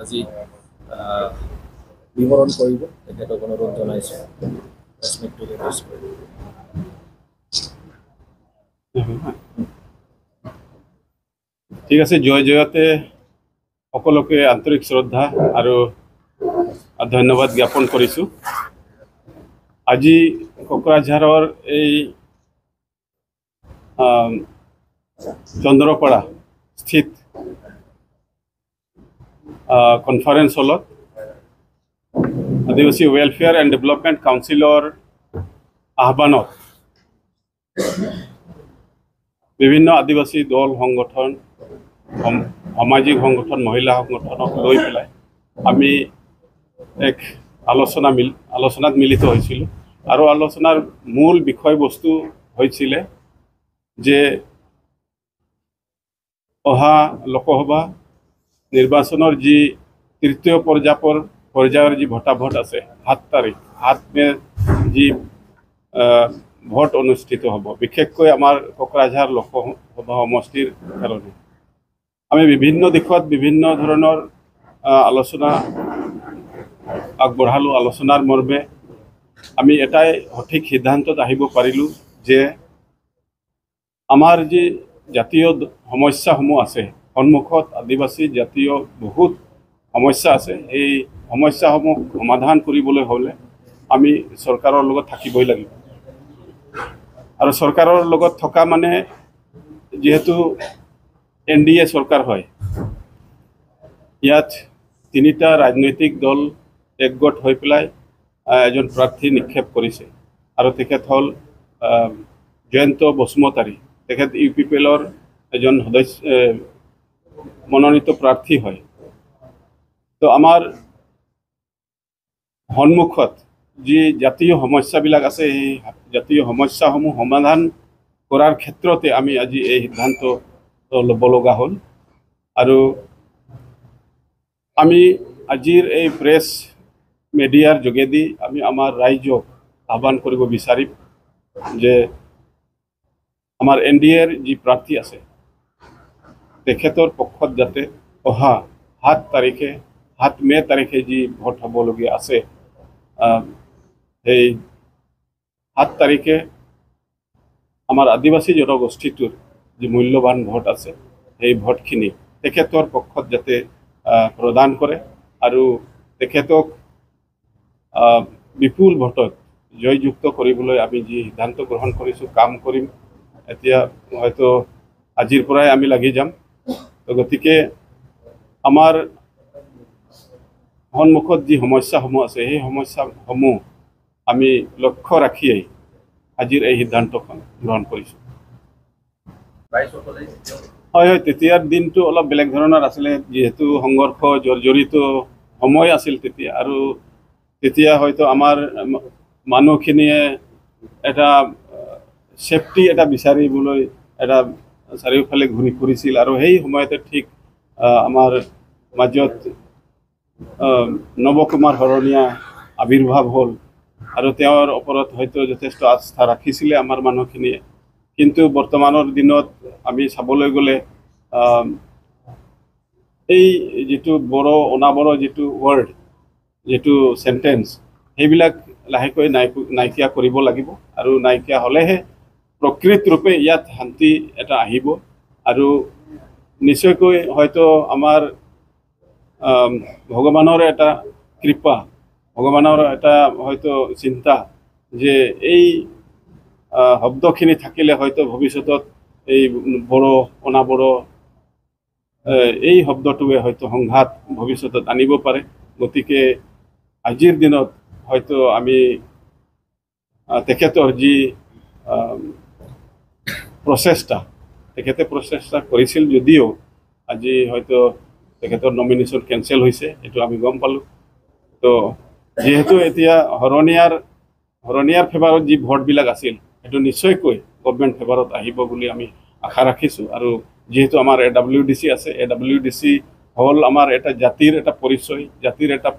আজি বিৱৰণ কৰিব তেখেতক অনুৰোধ জনাইছোঁ। ঠিক আছে, জয় জয়তে সকলোকে আন্তৰিক শ্ৰদ্ধা আৰু ধন্যবাদ জ্ঞাপন কৰিছোঁ। আজি কোকৰাঝাৰৰ এই চন্দ্ৰপাৰা স্থিত কনফাৰেন্স হলত আদিবাসী ৱেলফেয়াৰ এণ্ড ডেভেলপমেণ্ট কাউন্সিলৰ আহ্বানত বিভিন্ন আদিবাসী দল সংগঠন, সামাজিক সংগঠন, মহিলা সংগঠনক লৈ পেলাই আমি এক আলোচনাত মিলিত হৈছিলোঁ। আৰু আলোচনাৰ মূল বিষয়বস্তু হৈছিলে যে অহা লোকসভা নিৰ্বাচনৰ যি তৃতীয় পৰ্যায়ৰ যি ভোটাভোট আছে 7 তাৰিখ 7 মে যি ভোট অনুষ্ঠিত হ'ব, বিশেষকৈ আমাৰ কোকৰাঝাৰ লোকসভা সমষ্টিৰ কাৰণে আমি বিভিন্ন দিশত বিভিন্ন ধৰণৰ আলোচনা আগবঢ়ালোঁ। আলোচনাৰ মৰ্মে আমি এটাই সঠিক সিদ্ধান্তত আহিব পাৰিলোঁ যে আমাৰ যি জাতীয় সমস্যাসমূহ আছে, সন্মুখত আদিবাসী জাতীয় বহুত সমস্যা আছে। এই সমস্যাসমূহ সমাধান কৰিবলৈ হ'লে আমি চৰকাৰৰ লগত থাকিবই লাগিব। আৰু চৰকাৰৰ লগত থকা মানে যিহেতু NDA চৰকাৰ হয়, ইয়াত 3টা ৰাজনৈতিক দল একগোট হৈ পেলাই এজন প্ৰাৰ্থী নিক্ষেপ কৰিছে। আৰু তেখেত হ'ল জয়ন্ত বসুমতাৰী। তেখেত UPPLৰ এজন সদস্য মনোনীত প্ৰাৰ্থী হয়। তো আমাৰ সন্মুখত যি জাতীয় সমস্যাবিলাক আছে, এই জাতীয় সমস্যাসমূহ সমাধান কৰাৰ ক্ষেত্ৰতে আমি আজি এই সিদ্ধান্ত ল'ব লগা হ'ল। আৰু আমি আজিৰ এই প্ৰেছ মিডিয়াৰ যোগেদি আমি আমাৰ ৰাইজক আহ্বান কৰিব বিচাৰিম যে আমাৰ NDAৰ যি প্ৰাৰ্থী আছে তেখেতৰ পক্ষত যাতে অহা 7 মে তাৰিখে যি ভোট হ'বলগীয়া আছে, সেই 7 তাৰিখে আমাৰ আদিবাসী জনগোষ্ঠীটোৰ যি মূল্যৱান ভোট আছে, সেই ভোটখিনি তেখেতৰ পক্ষত যাতে প্ৰদান কৰে আৰু তেখেতক বিপুল ভোটত জয়যুক্ত কৰিবলৈ আমি যি সিদ্ধান্ত গ্ৰহণ কৰিছোঁ, কাম কৰিম। এতিয়া হয়তো আজিৰ পৰাই আমি লাগি যাম। তো গতিকে আমাৰ সন্মুখত যি সমস্যাসমূহ আছে, সেই সমস্যাসমূহ আমি লক্ষ্য ৰাখিয়েই আজিৰ এই সিদ্ধান্তখন গ্ৰহণ কৰিছোঁ। হয়, তেতিয়াৰ দিনটো অলপ বেলেগ ধৰণৰ আছিলে, যিহেতু সংঘৰ্ষ জড়িত সময় আছিল তেতিয়া। আৰু তেতিয়া হয়তো আমাৰ মানুহখিনিয়ে এটা সেফটি এটা বিচাৰিবলৈ এটা চাৰিওফালে ঘূৰি ফুৰিছিল। আৰু সেই সময়তে ঠিক আমাৰ মাজত নৱকুমাৰ শৰণীয়া আৱিৰ্ভাৱ হ'ল। আৰু তেওঁৰ ওপৰত হয়তো যথেষ্ট আস্থা ৰাখিছিলে আমাৰ মানুহখিনিয়ে। কিন্তু বৰ্তমানৰ দিনত আমি চাবলৈ গ'লে এই যিটো অনাবড়ো যিটো ৱৰ্ড, যিটো চেণ্টেন্স, সেইবিলাক লাহেকৈ নাইকিয়া কৰিব লাগিব। আৰু নাইকিয়া হ'লেহে প্ৰকৃত ৰূপে ইয়াত শান্তি এটা আহিব। আৰু নিশ্চয়কৈ হয়তো আমাৰ ভগৱানৰ এটা কৃপা, ভগৱানৰ এটা হয়তো চিন্তা যে এই শব্দখিনি থাকিলে হয়তো ভৱিষ্যতত এই অনাবড়ো এই শব্দটোৱে হয়তো সংঘাত ভৱিষ্যতত আনিব পাৰে। গতিকে আজিৰ দিনত হয়তো আমি তেখেতৰ যি প্ৰচেষ্টা কৰিছিল, যদিও আজি হয়তো তেখেতৰ নমিনেশ্যন কেঞ্চেল হৈছে, এইটো আমি গম পালোঁ। তো যিহেতু এতিয়া শৰণীয়াৰ ফেভাৰত যি ভোটবিলাক আছিল, সেইটো নিশ্চয়কৈ গভৰ্ণমেণ্ট ফেভাৰত আহিব বুলি আমি আশা ৰাখিছোঁ। আৰু যিহেতু আমাৰ AWDC আছে, AWDC হ'ল আমাৰ এটা জাতিৰ এটা পৰিচয়, জাতিৰ এটা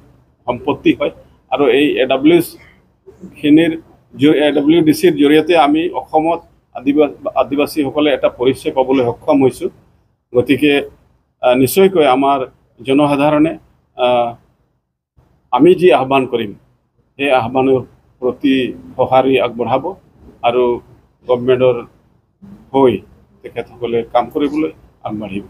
সম্পত্তি হয়। আৰু এই AWDCৰ জৰিয়তে আমি অসমত আদিবাসীসকলে এটা পৰিচয় পাবলৈ সক্ষম হৈছোঁ। গতিকে নিশ্চয়কৈ আমাৰ জনসাধাৰণে আমি যি আহ্বান কৰিম সেই আহ্বানৰ প্ৰতি সঁহাৰি আগবঢ়াব আৰু গভৰ্ণমেণ্টৰ হৈ তেখেতসকলে কাম কৰিবলৈ আগবাঢ়িব।